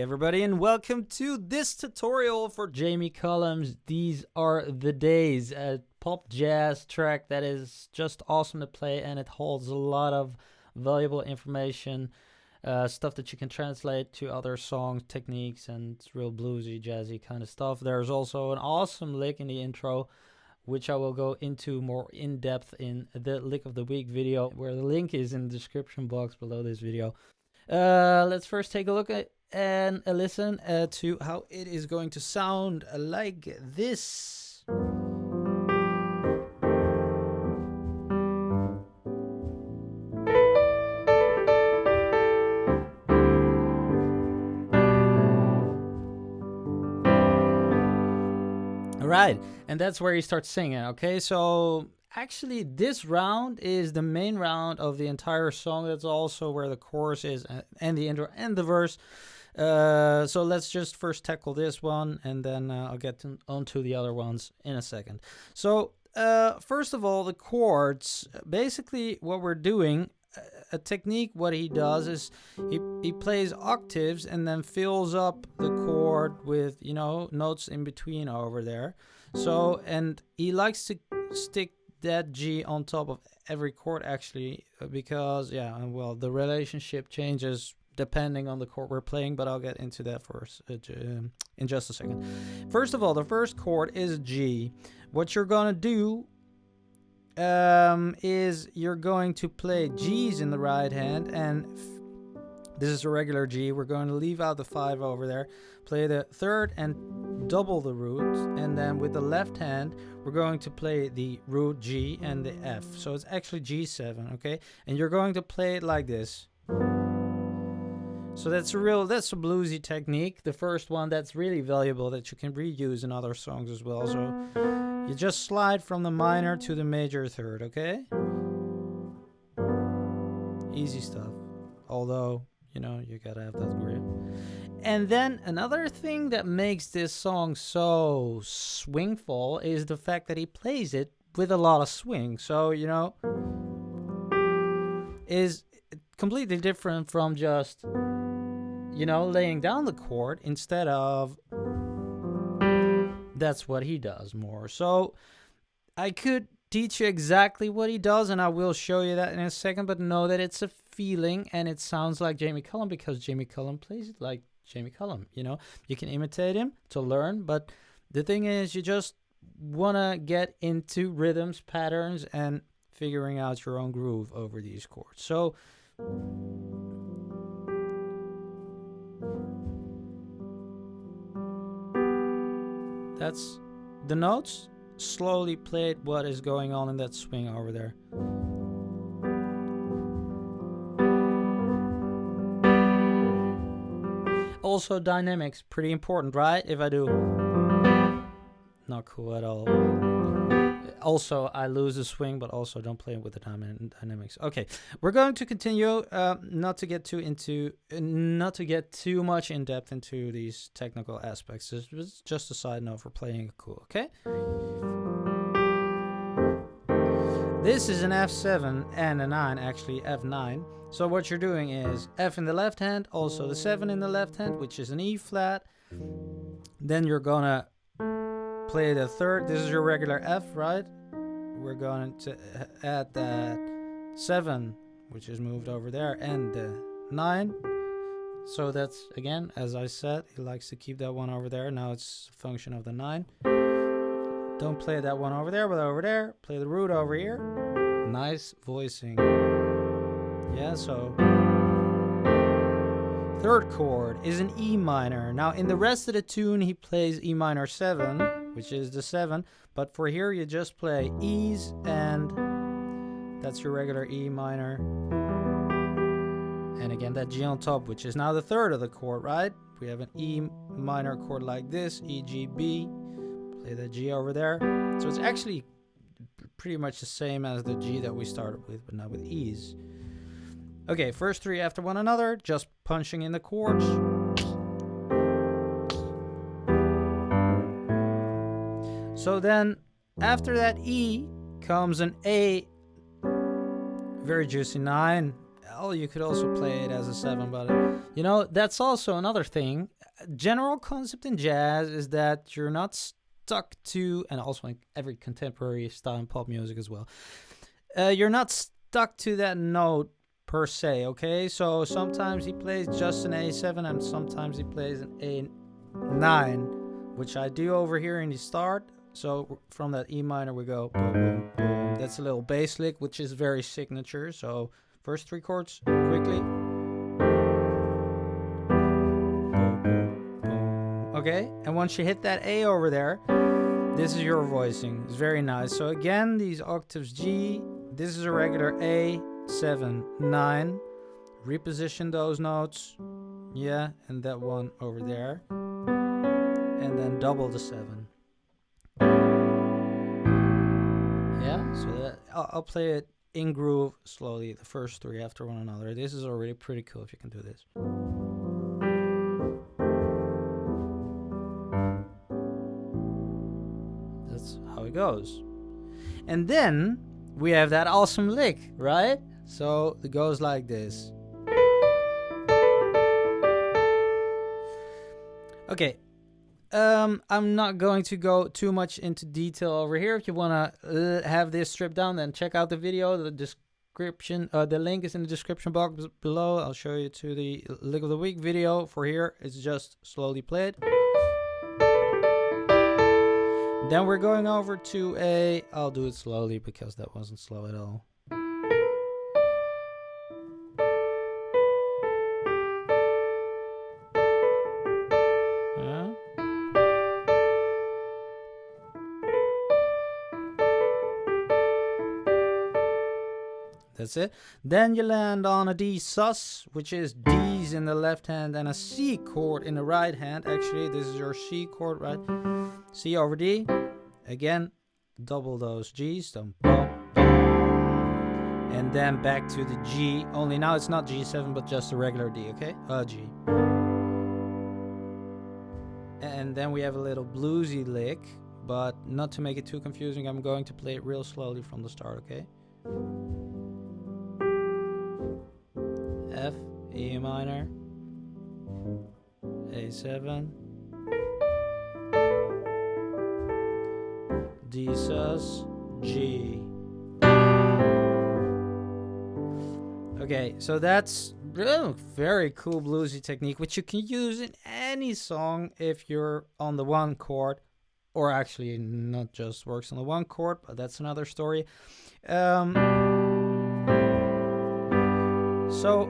everybody, and welcome to this tutorial for Jamie Cullum's These Are the Days, a pop jazz track that is just awesome to play, and it holds a lot of valuable information, stuff that you can translate to other songs, techniques, and it's real bluesy, jazzy kind of stuff. There's also an awesome lick in the intro, which I will go into more in depth in the Lick of the Week video, where the link is in the description box below this video. Let's first take a look at and a listen to how it is going to sound like this. Alright, and that's where he starts singing, okay? So actually, this round is the main round of the entire song. That's also where the chorus is, and the intro and the verse. So let's just first tackle this one, and then I'll get onto the other ones in a second. So first of all, the chords. Basically, what we're doing, a technique, what he does is he plays octaves and then fills up the chord with, you know, notes in between over there. So, and he likes to stick that G on top of every chord, actually, because the relationship changes depending on the chord we're playing, but I'll get into that first in just a second. First of all, the first chord is G. What you're gonna do is you're going to play G's in the right hand, and this is a regular G. We're going to leave out the 5 over there, play the third and double the root, and then with the left hand we're going to play the root G and the F. So it's actually G7, okay? And you're going to play it like this. So that's a bluesy technique. The first one that's really valuable that you can reuse in other songs as well. So you just slide from the minor to the major third, okay? Easy stuff. Although, you know, you gotta have that grip. And then another thing that makes this song so swingful is the fact that he plays it with a lot of swing. So, you know, is completely different from just, you know, laying down the chord. Instead of, that's what he does more. So I could teach you exactly what he does, and I will show you that in a second, but know that it's a feeling and it sounds like Jamie Cullum because Jamie Cullum plays it like Jamie Cullum. You know, you can imitate him to learn, but the thing is, you just want to get into rhythms, patterns, and figuring out your own groove over these chords. So that's the notes. Slowly played what is going on in that swing over there. Also, dynamics, pretty important, right? If I do, not cool at all. Also, I lose the swing, but also don't play with the dynamics. Okay, we're going to continue. Not to get too much in depth into these technical aspects. It's just a side note for playing it cool. Okay. This is an F7 and a 9, actually F9. So what you're doing is F in the left hand, also the 7 in the left hand, which is an E flat. Then you're gonna play the third. This is your regular F, right? We're going to add that 7, which is moved over there, and the 9. So that's, again, as I said, he likes to keep that one over there. Now it's a function of the 9. Don't play that one over there, but over there. Play the root over here. Nice voicing. Yeah, so third chord is an E minor. Now in the rest of the tune he plays E minor 7, which is the 7, but for here you just play E's, and that's your regular E minor. And again that G on top, which is now the third of the chord, right? We have an E minor chord like this, E, G, B. Play that G over there. So it's actually pretty much the same as the G that we started with, but now with E's. Okay, first 3 after one another, just punching in the chords. So then, after that E, comes an A, very juicy 9. Well, you could also play it as a 7, but, you know, that's also another thing. general concept in jazz is that you're not stuck to, and also in every contemporary style in pop music as well, you're not stuck to that note per se, okay? So sometimes he plays just an A7 and sometimes he plays an A9, which I do over here in the start. So from that E minor we go boom, boom, boom. That's a little bass lick, which is very signature. So first 3 chords, quickly. Okay, and once you hit that A over there, this is your voicing. It's very nice. So again, these octaves G, this is a regular A, 7, 9. Reposition those notes. Yeah, and that one over there. And then double the 7. Yeah, so that, I'll play it in groove slowly, the first 3 after one another. This is already pretty cool if you can do this. That's how it goes. And then we have that awesome lick, right? So it goes like this. Okay. I'm not going to go too much into detail over here. If you want to have this stripped down, then check out the video. The description, the link is in the description box below. I'll show you to the lick of the week video. For here, it's just slowly played. Then we're going over to a, I'll do it slowly because that wasn't slow at all. That's it. Then you land on a D sus, which is D's in the left hand and a C chord in the right hand. Actually, this is your C chord, right? C over D. Again, double those G's. Boom, boom. And then back to the G. Only now it's not G7, but just a regular D, okay? G. And then we have a little bluesy lick, but not to make it too confusing, I'm going to play it real slowly from the start, okay? F, E minor, A7, D sus, G. Okay, so that's very cool bluesy technique, which you can use in any song if you're on the 1 chord, or actually not just works on the 1 chord, but that's another story. So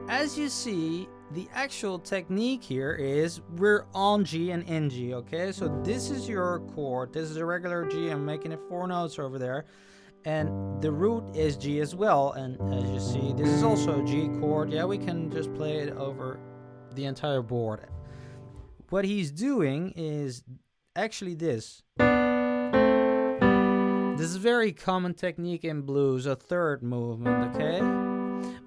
as you see, the actual technique here is we're on G and in G, okay? So this is your chord. This is a regular G. I'm making it 4 notes over there. And the root is G as well. And as you see, this is also a G chord. Yeah, we can just play it over the entire board. What he's doing is actually this. This is a very common technique in blues, a third movement, okay?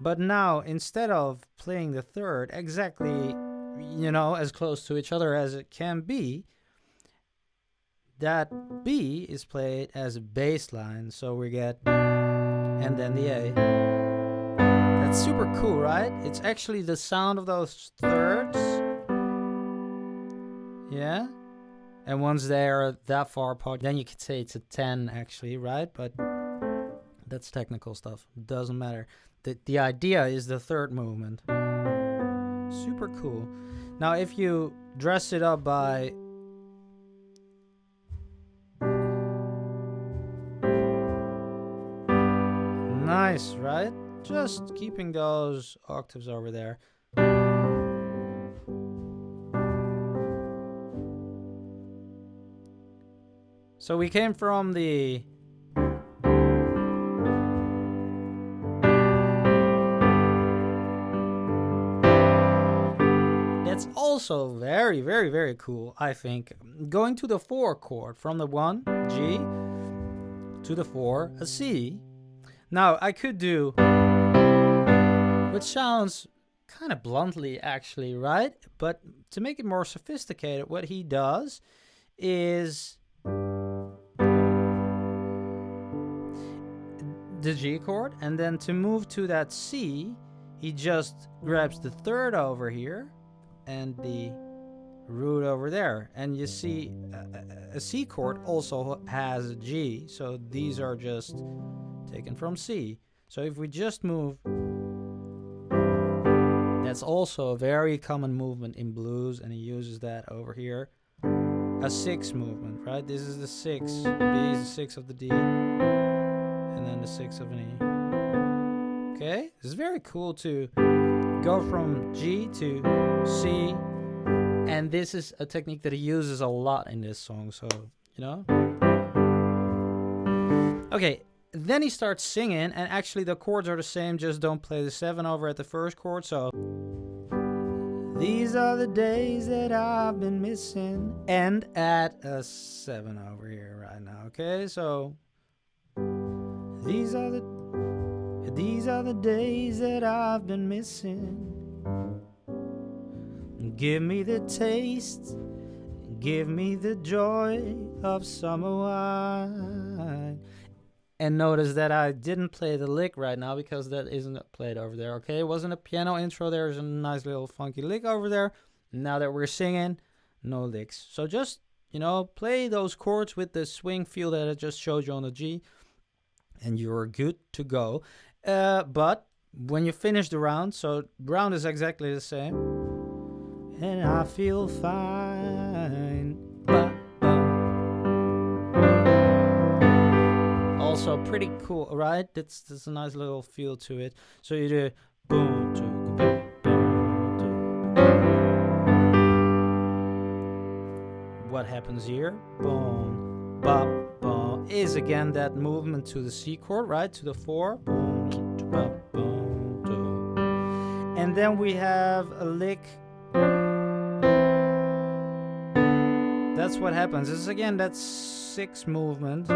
But now, instead of playing the third exactly, you know, as close to each other as it can be, that B is played as a bass line. So we get, and then the A. That's super cool, right? It's actually the sound of those thirds. Yeah? And once they are that far apart, then you could say it's a 10 actually, right? But that's technical stuff. Doesn't matter. The idea is the third movement. Super cool. Now if you dress it up by nice, right? Just keeping those octaves over there. So we came from the that's also very, very, very cool, I think. Going to the 4 chord from the 1, G, to the 4, a C. Now I could do, which sounds kind of bluntly actually, right? But to make it more sophisticated, what he does is the G chord, and then to move to that C, he just grabs the third over here and the root over there. And you see a C chord also has a G. So these are just taken from C. So if we just move, that's also a very common movement in blues, and he uses that over here. A 6 movement, right? This is the 6. B is the 6 of the D, and then the 6 of an E. Okay? This is very cool to go from G to C, and this is a technique that he uses a lot in this song, so, you know? Okay, then he starts singing, and actually the chords are the same, just don't play the 7 over at the first chord, so... These are the days that I've been missing. And add a 7 over here right now, okay? So these are the days that I've been missing. Give me the taste, give me the joy of summer wine. And notice that I didn't play the lick right now because that isn't played over there, okay? It wasn't a piano intro. There's a nice little funky lick over there. Now that we're singing, no licks. So just, you know, play those chords with the swing feel that I just showed you on the G, and you're good to go. But when you finish the round, so round is exactly the same. And I feel fine. Also pretty cool, right? That's a nice little feel to it. So you do boom, boom, boom, boom. What happens here? Boom, bop, boom. Is again that movement to the C chord, right? To the 4. Boom, bop, boom, boom. And then we have a lick. That's what happens. This is again that 6 movement.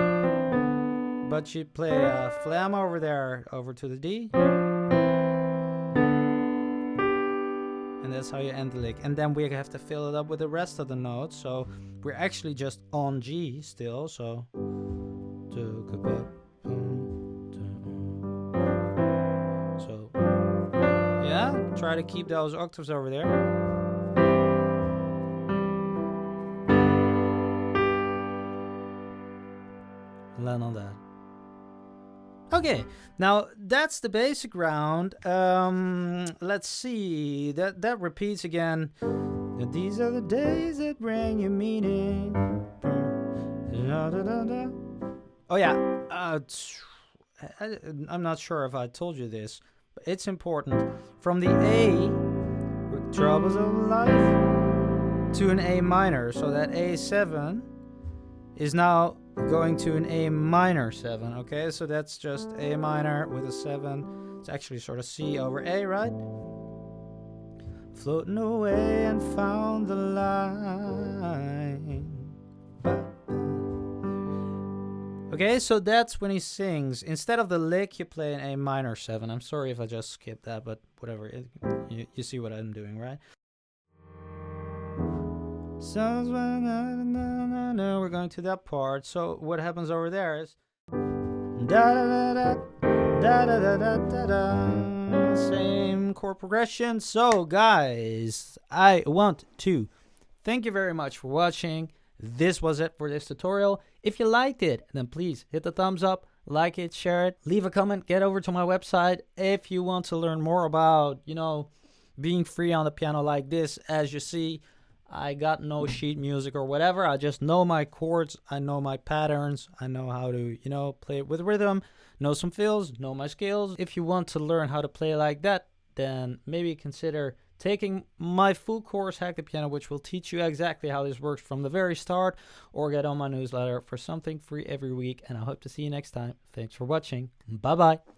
But you play a flam over there, over to the D. And that's how you end the lick. And then we have to fill it up with the rest of the notes. So we're actually just on G still. So yeah, try to keep those octaves over there. Land on that. Okay, now that's the basic round. Let's see. That repeats again. These are the days that bring you meaning. Oh yeah. I'm not sure if I told you this, but it's important. From the A, with troubles of life, to an A minor. So that A7 is now going to an A minor 7, okay? So that's just A minor with a 7. It's actually sort of C over A, right? Floating away and found the line. Okay, so that's when he sings. Instead of the lick, you play an A minor 7. I'm sorry if I just skipped that, but whatever. You see what I'm doing, right? So we're going to that part. So what happens over there is same chord progression. So guys, I want to thank you very much for watching. This was it for this tutorial. If you liked it, then please hit the thumbs up, like it, share it, leave a comment, get over to my website if you want to learn more about, you know, being free on the piano like this. As you see, I got no sheet music or whatever. I just know my chords. I know my patterns. I know how to, you know, play it with rhythm, know some fills, know my scales. If you want to learn how to play like that, then maybe consider taking my full course, Hack the Piano, which will teach you exactly how this works from the very start, or get on my newsletter for something free every week. And I hope to see you next time. Thanks for watching. Bye-bye.